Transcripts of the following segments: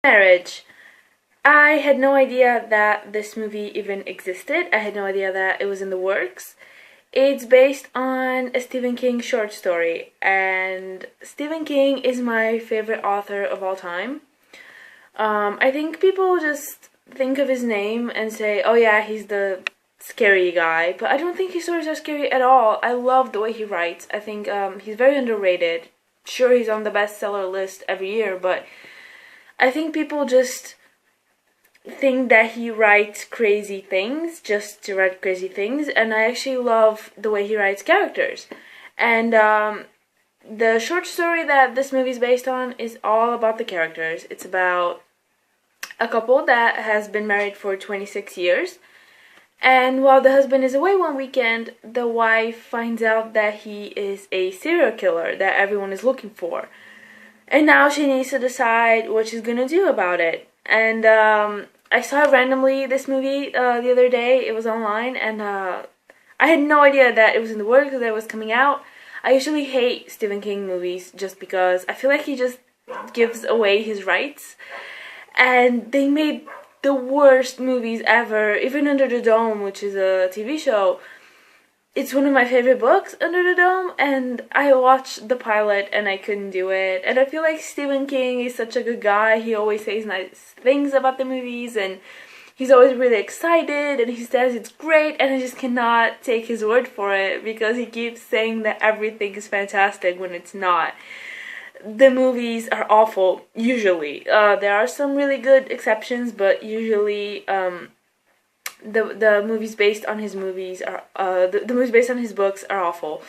Marriage. I had no idea that this movie even existed. I had no idea that it was in the works. It's based on a Stephen King short story, and Stephen King is my favorite author of all time. I think people just think of his name and say, oh yeah, he's the scary guy, but I don't think his stories are scary at all. I love the way he writes. I think he's very underrated. Sure, he's on the bestseller list every year, but I think people just think that he writes crazy things just to write crazy things, and I actually love the way he writes characters. And the short story that this movie is based on is all about the characters. It's about a couple that has been married for 26 years, and while the husband is away one weekend, the wife finds out that he is a serial killer that everyone is looking for. And now she needs to decide what she's gonna do about it. And I saw randomly this movie the other day. It was online, and I had no idea that it was in the works, that it was coming out. I usually hate Stephen King movies just because I feel like he just gives away his rights. And they made the worst movies ever. Even Under the Dome, which is a TV show, it's one of my favorite books, Under the Dome, and I watched the pilot and I couldn't do it. And I feel like Stephen King is such a good guy. He always says nice things about the movies, and he's always really excited, and he says it's great, and I just cannot take his word for it because he keeps saying that everything is fantastic when it's not. The movies are awful, usually. There are some really good exceptions, but usually the movies based on his movies are the movies based on his books are awful.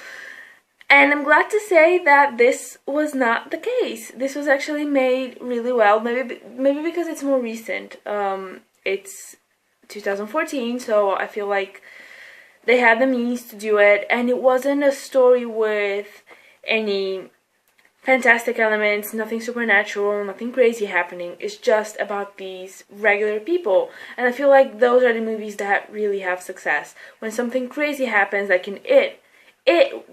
And I'm glad to say that this was not the case. This was actually made really well. Maybe because it's more recent. It's 2014, so I feel like they had the means to do it, and it wasn't a story with any fantastic elements, nothing supernatural, nothing crazy happening. It's just about these regular people. And I feel like those are the movies that really have success. When something crazy happens, like in It,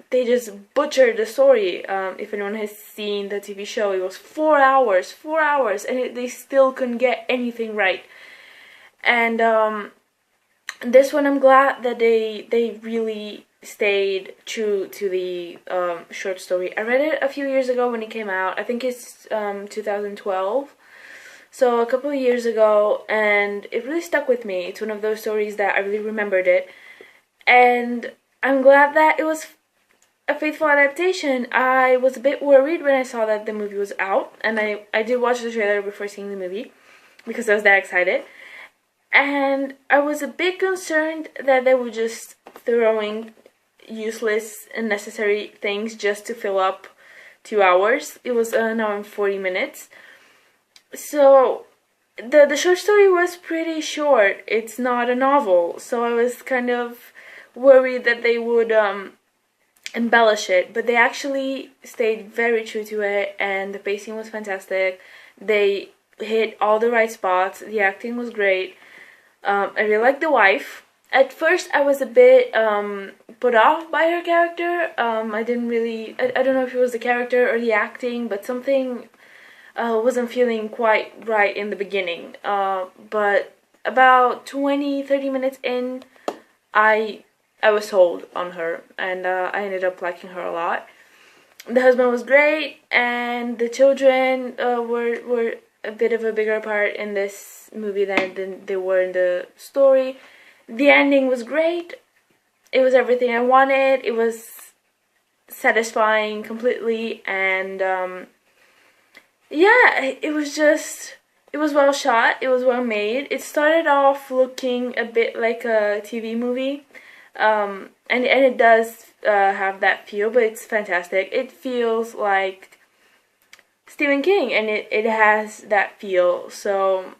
they just butchered the story. If anyone has seen the TV show, it was 4 hours, and they still couldn't get anything right. And this one, I'm glad that they really stayed true to the short story. I read it a few years ago when it came out. I think it's 2012, so a couple of years ago, and it really stuck with me. It's one of those stories that I really remembered it, and I'm glad that it was a faithful adaptation. I was a bit worried when I saw that the movie was out, and I did watch the trailer before seeing the movie because I was that excited, and I was a bit concerned that they were just throwing useless and necessary things just to fill up 2 hours. It was an hour and 40 minutes. So the short story was pretty short. It's not a novel, so I was kind of worried that they would embellish it, but they actually stayed very true to it, and the pacing was fantastic. They hit all the right spots. The acting was great. I really liked the wife. At first, I was a bit put off by her character. I didn't really... I don't know if it was the character or the acting, but something wasn't feeling quite right in the beginning. But about 20-30 minutes in, I was sold on her, and I ended up liking her a lot. The husband was great, and the children were a bit of a bigger part in this movie than they were in the story. The ending was great. It was everything I wanted. It was satisfying completely, and yeah, it was well shot. It was well made. It started off looking a bit like a TV movie, and it does have that feel, but it's fantastic. It feels like Stephen King, and it has that feel. So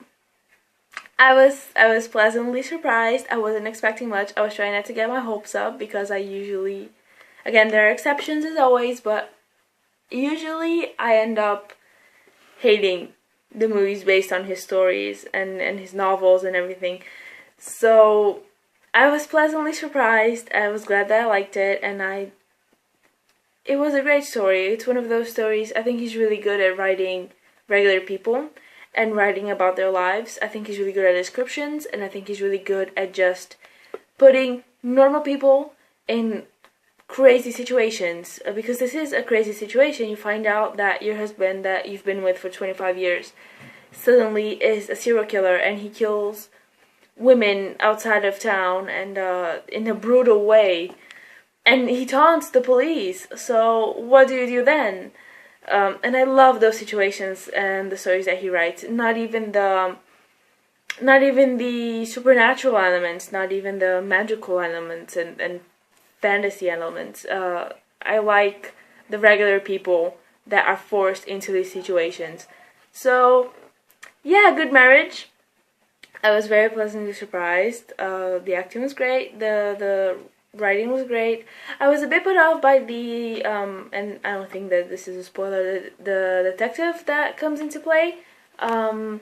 I was pleasantly surprised. I wasn't expecting much. I was trying not to get my hopes up because I usually, again, there are exceptions as always, but usually I end up hating the movies based on his stories and his novels and everything. So I was pleasantly surprised. I was glad that I liked it, and it was a great story. It's one of those stories. I think he's really good at writing regular people, and writing about their lives. I think he's really good at descriptions, and I think he's really good at just putting normal people in crazy situations, because this is a crazy situation. You find out that your husband that you've been with for 25 years suddenly is a serial killer, and he kills women outside of town, and in a brutal way, and he taunts the police. So what do you do then? And I love those situations and the stories that he writes. Not even the supernatural elements, not even the magical elements and fantasy elements. I like the regular people that are forced into these situations. So, yeah, Good Marriage. I was very pleasantly surprised. The acting was great. The writing was great. I was a bit put off by the and I don't think that this is a spoiler. The detective that comes into play. I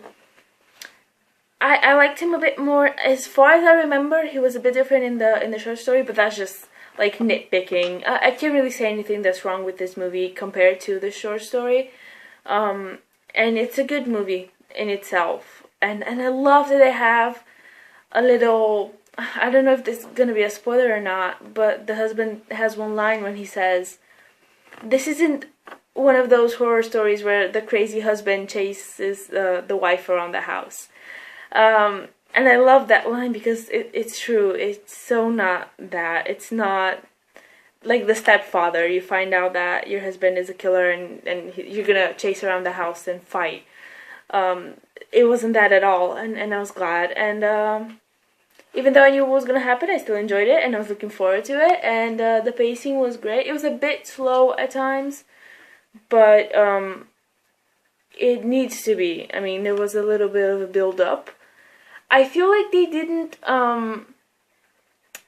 liked him a bit more. As far as I remember, he was a bit different in the short story, but that's just like nitpicking. I can't really say anything that's wrong with this movie compared to the short story. And it's a good movie in itself. And I love that they have a little, I don't know if this is going to be a spoiler or not, but the husband has one line when he says, this isn't one of those horror stories where the crazy husband chases the wife around the house. And I love that line because it's true. It's so not that. It's not like The Stepfather. You find out that your husband is a killer and you're gonna chase around the house and fight. It wasn't that at all, and I was glad. And even though I knew what was gonna happen, I still enjoyed it, and I was looking forward to it. And the pacing was great. It was a bit slow at times, but it needs to be. I mean, there was a little bit of a build-up. I feel like they didn't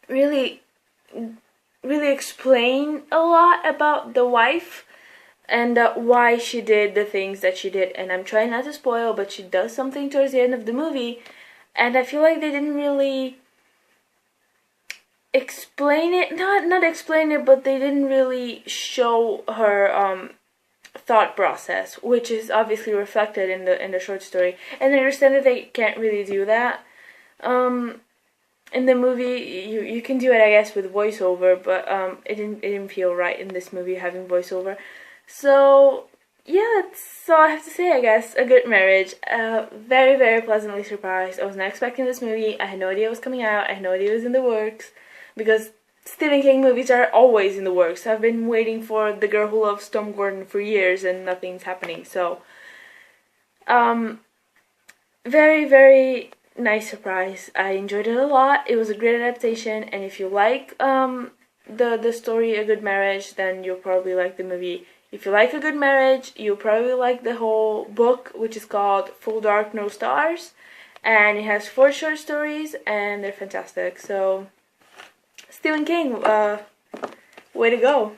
really explain a lot about the wife and why she did the things that she did. And I'm trying not to spoil, but she does something towards the end of the movie, and I feel like they didn't really explain it. Not explain it, but they didn't really show her thought process, which is obviously reflected in the short story. And I understand that they can't really do that in the movie. You can do it, I guess, with voiceover, but it didn't feel right in this movie having voiceover. So yeah, that's all I have to say, I guess. A Good Marriage. Very, very pleasantly surprised. I was not expecting this movie. I had no idea it was coming out. I had no idea it was in the works, because Stephen King movies are always in the works. I've been waiting for The Girl Who Loves Tom Gordon for years, and nothing's happening. So, very, very nice surprise. I enjoyed it a lot. It was a great adaptation, and if you like the story A Good Marriage, then you'll probably like the movie. If you like A Good Marriage, you'll probably like the whole book, which is called Full Dark, No Stars, and it has 4 short stories, and they're fantastic. So, Stephen King, way to go.